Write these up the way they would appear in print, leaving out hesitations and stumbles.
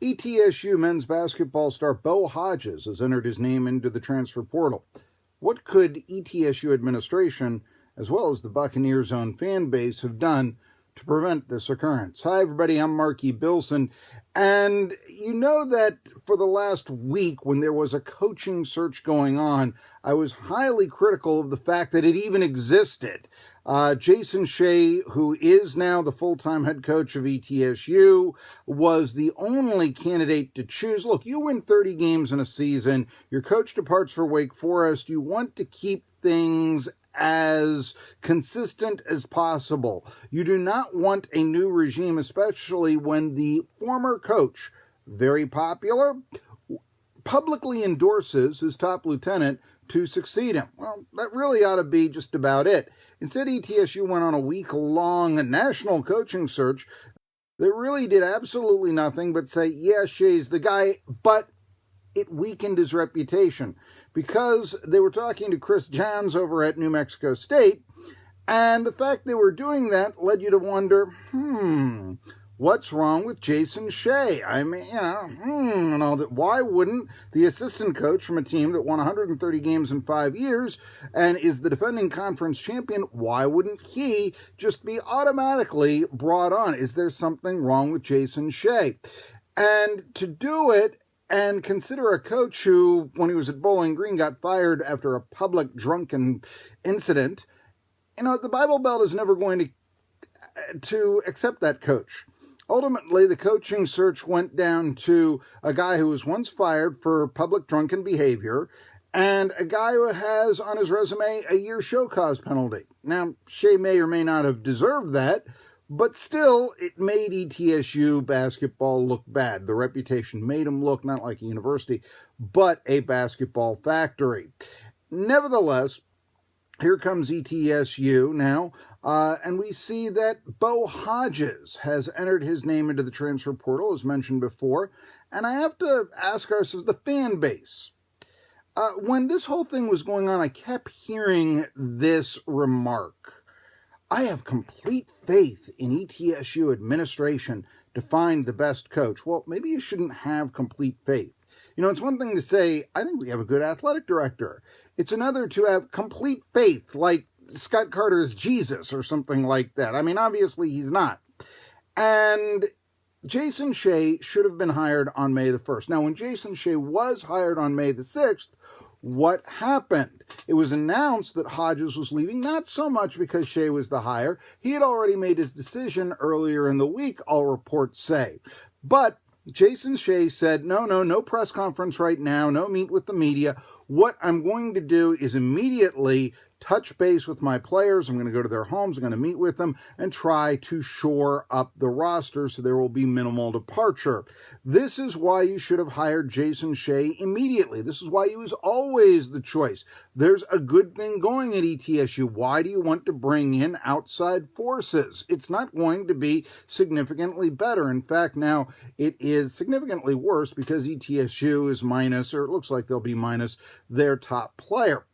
ETSU men's basketball star Bo Hodges has entered his name into the transfer portal. What could ETSU administration, as well as the Buccaneers' own fan base, have done to prevent this occurrence? Hi, everybody. I'm Marky Bilson. And you know that for the last week, when there was a coaching search going on, I was highly critical of the fact that it even existed. Jason Shea, who is now the full-time head coach of ETSU, was the only candidate to choose. Look, you win 30 games in a season. Your coach departs for Wake Forest. You want to keep things as consistent as possible. You do not want a new regime, especially when the former coach, very popular, publicly endorses his top lieutenant to succeed him. Well, that really ought to be just about it. Instead, ETSU went on a week-long national coaching search that really did absolutely nothing but say, yeah, Shea's the guy, but it weakened his reputation because they were talking to Chris Johns over at New Mexico State, and the fact they were doing that led you to wonder, what's wrong with Jason Shea? I mean, and all that. Why wouldn't the assistant coach from a team that won 130 games in 5 years and is the defending conference champion, why wouldn't he just be automatically brought on? Is there something wrong with Jason Shea? And to do it and consider a coach who, when he was at Bowling Green, got fired after a public drunken incident, the Bible Belt is never going to accept that coach. Ultimately, the coaching search went down to a guy who was once fired for public drunken behavior and a guy who has on his resume a year show cause penalty. Now, Shea may or may not have deserved that, but still, it made ETSU basketball look bad. The reputation made him look not like a university, but a basketball factory. Nevertheless, here comes ETSU now, and we see that Bo Hodges has entered his name into the transfer portal, as mentioned before. And I have to ask ourselves, the fan base. When this whole thing was going on, I kept hearing this remark. I have complete faith in ETSU administration to find the best coach. Well, maybe you shouldn't have complete faith. It's one thing to say, I think we have a good athletic director. It's another to have complete faith, like Scott Carter's Jesus or something like that. I mean, obviously he's not. And Jason Shea should have been hired on May the 1st. Now, when Jason Shea was hired on May the 6th, what happened? It was announced that Hodges was leaving, not so much because Shea was the hire. He had already made his decision earlier in the week, all reports say. But Jason Shea said, no press conference right now, no meet with the media. What I'm going to do is immediately touch base with my players. I'm going to go to their homes. I'm going to meet with them and try to shore up the roster so there will be minimal departure. This is why you should have hired Jason Shea immediately. This is why he was always the choice. There's a good thing going at ETSU. Why do you want to bring in outside forces? It's not going to be significantly better. In fact, now it is significantly worse because ETSU is minus, or it looks like they'll be minus, their top player.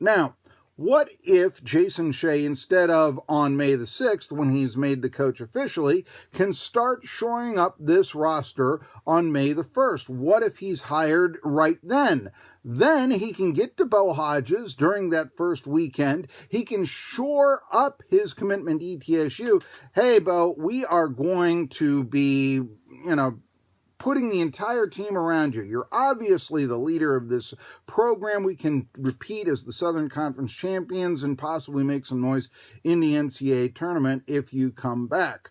Now, what if Jason Shea, instead of on May the 6th, when he's made the coach officially, can start shoring up this roster on May the 1st? What if he's hired right then? Then he can get to Bo Hodges during that first weekend. He can shore up his commitment to ETSU. Hey, Bo, we are going to be, putting the entire team around you. You're obviously the leader of this program. We can repeat as the Southern Conference champions and possibly make some noise in the NCAA tournament if you come back.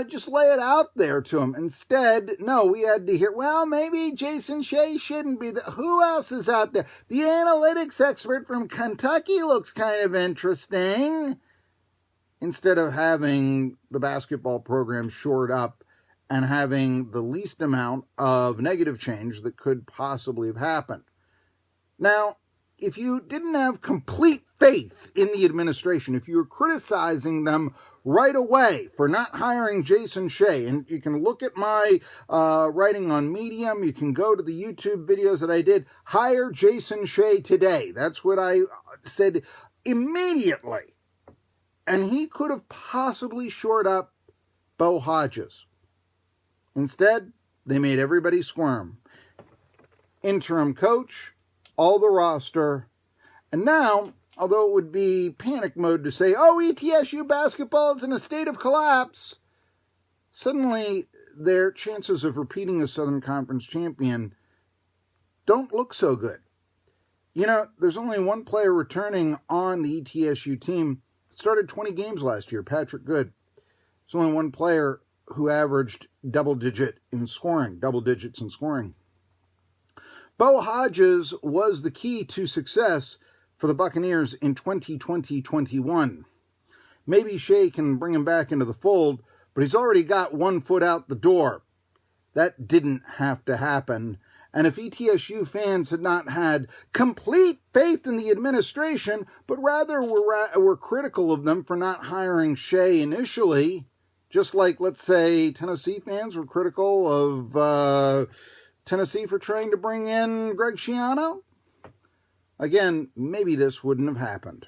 Just lay it out there to him. Instead, no, we had to hear, well, maybe Jason Shea shouldn't be there. Who else is out there? The analytics expert from Kentucky looks kind of interesting. Instead of having the basketball program shored up and having the least amount of negative change that could possibly have happened. Now, if you didn't have complete faith in the administration, if you were criticizing them right away for not hiring Jason Shea, and you can look at my writing on Medium, you can go to the YouTube videos that I did, hire Jason Shea today. That's what I said immediately. And he could have possibly shored up Bo Hodges. Instead, they made everybody squirm. Interim coach, all the roster, and now, although it would be panic mode to say, oh, ETSU basketball is in a state of collapse, suddenly their chances of repeating as Southern Conference champion don't look so good. You know, there's only one player returning on the ETSU team. Started 20 games last year, Patrick Good. There's only one player who averaged double digits in scoring. Bo Hodges was the key to success for the Buccaneers in 2020-21. Maybe Shea can bring him back into the fold, but he's already got 1 foot out the door. That didn't have to happen. And if ETSU fans had not had complete faith in the administration, but rather were critical of them for not hiring Shea initially, just like, let's say, Tennessee fans were critical of Tennessee for trying to bring in Greg Schiano, again, maybe this wouldn't have happened.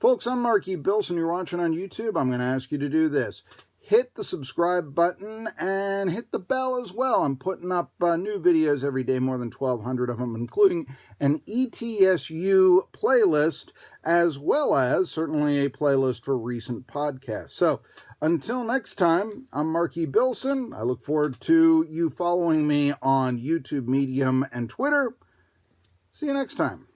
Folks, I'm Marky Bilson. You're watching on YouTube. I'm going to ask you to do this. Hit the subscribe button and hit the bell as well. I'm putting up new videos every day, more than 1,200 of them, including an ETSU playlist, as well as certainly a playlist for recent podcasts. So until next time, I'm Marky Bilson. I look forward to you following me on YouTube, Medium, and Twitter. See you next time.